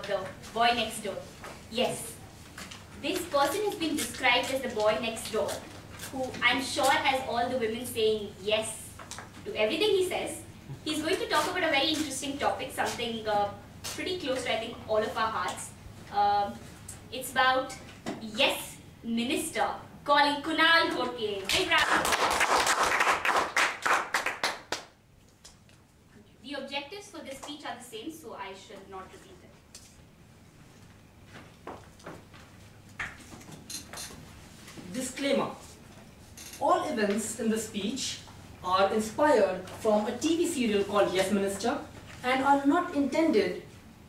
The boy next door. Yes, this person has been described as the boy next door, who I'm sure has all the women saying yes to everything he says. He's going to talk about a very interesting topic, something pretty close to, I think, all of our hearts. It's about Yes Minister, calling Kunal Ghotge. Big round. The objectives for this speech are the same, so I should not repeat them. Disclaimer. All events in the speech are inspired from a TV serial called Yes Minister and are not intended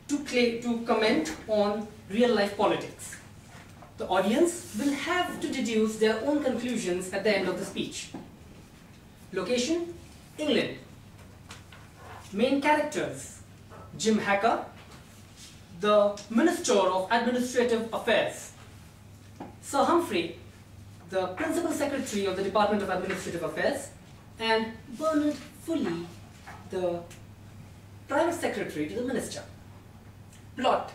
to comment on real life politics. The audience will have to deduce their own conclusions at the end of the speech. Location: England. Main characters: Jim Hacker, the Minister of Administrative Affairs; Sir Humphrey, the Principal Secretary of the Department of Administrative Affairs; and Bernard Foley, the Private Secretary to the Minister. Plot: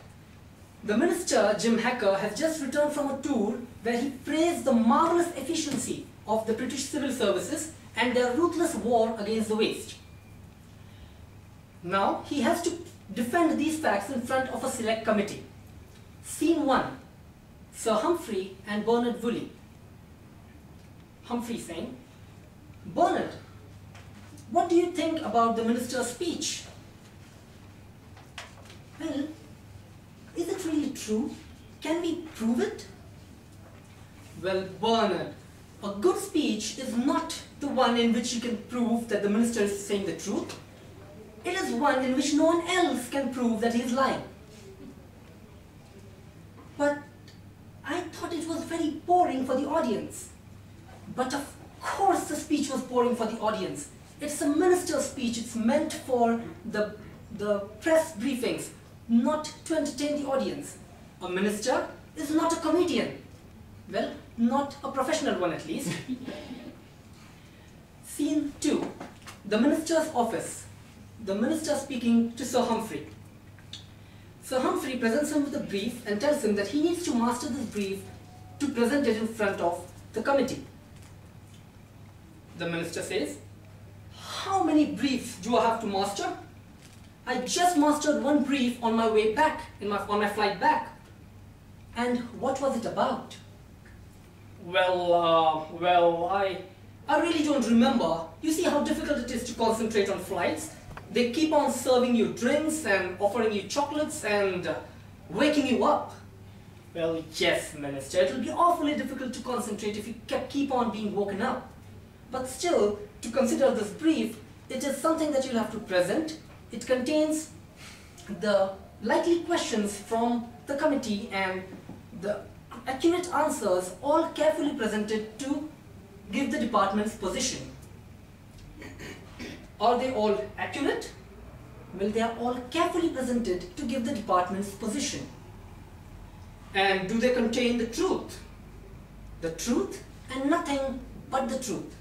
the Minister, Jim Hacker, has just returned from a tour where he praised the marvelous efficiency of the British civil services and their ruthless war against the waste. Now he has to defend these facts in front of a select committee. Scene 1. Sir Humphrey and Bernard Foley. Humphrey saying, "Bernard, what do you think about the minister's speech?" "Well, is it really true? Can we prove it?" "Well, Bernard, a good speech is not the one in which you can prove that the minister is saying the truth. It is one in which no one else can prove that he is lying." "But I thought it was very boring for the audience." "But of course the speech was boring for the audience. It's a minister's speech. It's meant for the press briefings, not to entertain the audience. A minister is not a comedian. Well, not a professional one at least." Scene 2. The minister's office. The minister speaking to Sir Humphrey. Sir Humphrey presents him with a brief and tells him that he needs to master this brief to present it in front of the committee. The minister says, "How many briefs do I have to master? I just mastered one brief on my way back, on my flight back." "And what was it about?" Well, I really don't remember. You see how difficult it is to concentrate on flights? They keep on serving you drinks and offering you chocolates and waking you up." "Well, yes, Minister, it will be awfully difficult to concentrate if you keep on being woken up. But still, to consider this brief, it is something that you'll have to present. It contains the likely questions from the committee and the accurate answers, all carefully presented to give the department's position." "Are they all accurate?" "Well, they are all carefully presented to give the department's position." "And do they contain the truth?" "The truth and nothing but the truth."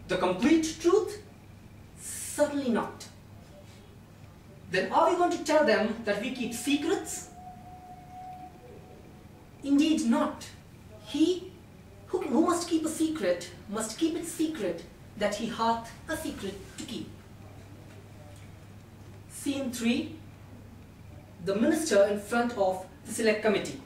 "The complete truth?" "Certainly not." "Then are we going to tell them that we keep secrets?" "Indeed not. He who must keep a secret must keep it secret that he hath a secret to keep." Scene 3. The minister in front of the select committee.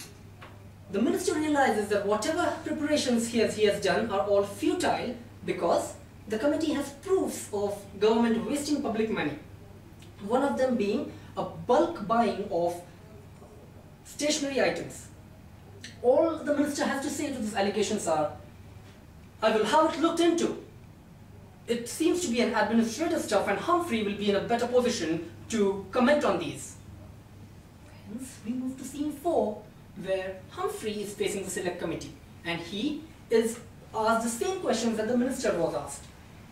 The minister realizes that whatever preparations he has done are all futile because the committee has proofs of government wasting public money. One of them being a bulk buying of stationery items. All the minister has to say to these allegations are, "I will have it looked into." It seems to be an administrative stuff, and Humphrey will be in a better position to comment on these. Hence, we move to scene 4, where Humphrey is facing the select committee, and he is asked the same questions that the minister was asked,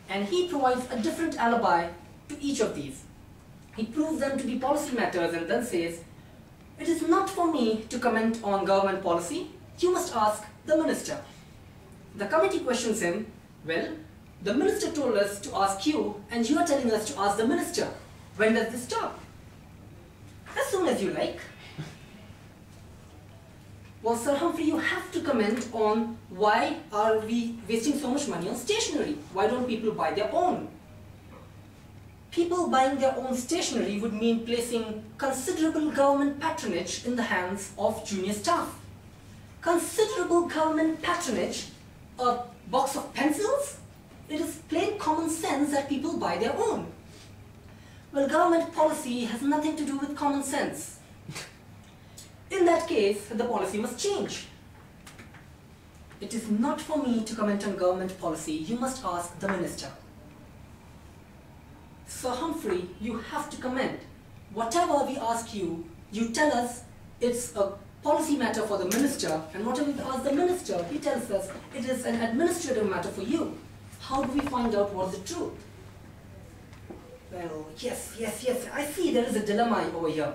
and he provides a different alibi to each of these. He proves them to be policy matters and then says, "It is not for me to comment on government policy. You must ask the minister." The committee questions him, "Well, the minister told us to ask you, and you are telling us to ask the minister. When does this stop?" "As soon as you like." Well, Sir Humphrey, you have to comment on why are we wasting so much money on stationery? Why don't people buy their own? People buying their own stationery would mean placing considerable government patronage in the hands of junior staff. Considerable government patronage? A box of pencils? It is plain common sense that people buy their own. Well, government policy has nothing to do with common sense. In that case, the policy must change. It is not for me to comment on government policy. You must ask the minister. Sir Humphrey, you have to comment. Whatever we ask you, you tell us it's a policy matter for the minister, and whatever we ask the minister, he tells us it is an administrative matter for you. How do we find out what's the truth? Well, yes, I see there is a dilemma over here.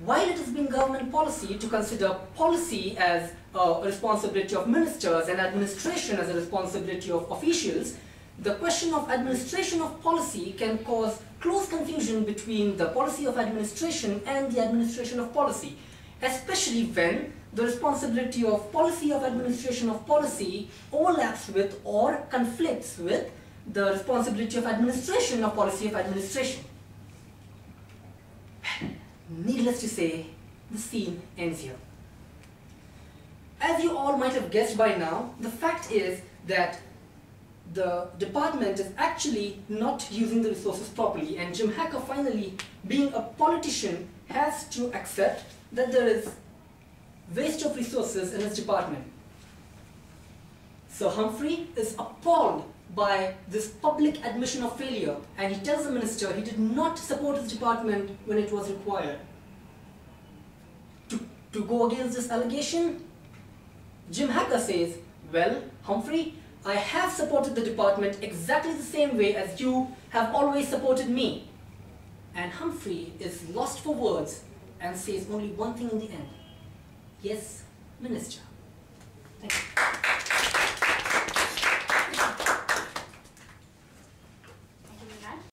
While it has been government policy to consider policy as a responsibility of ministers and administration as a responsibility of officials, the question of administration of policy can cause close confusion between the policy of administration and the administration of policy, especially when the responsibility of policy of administration of policy overlaps with or conflicts with the responsibility of administration of policy of administration. Needless to say, the scene ends here. As you all might have guessed by now, the fact is that the department is actually not using the resources properly, and Jim Hacker, finally, being a politician, has to accept that there is waste of resources in his department. Sir Humphrey is appalled by this public admission of failure, and he tells the minister he did not support his department when it was required. To go against this allegation, Jim Hacker says, well, Humphrey, I have supported the department exactly the same way as you have always supported me. And Humphrey is lost for words and says only one thing in the end. Yes, Minister.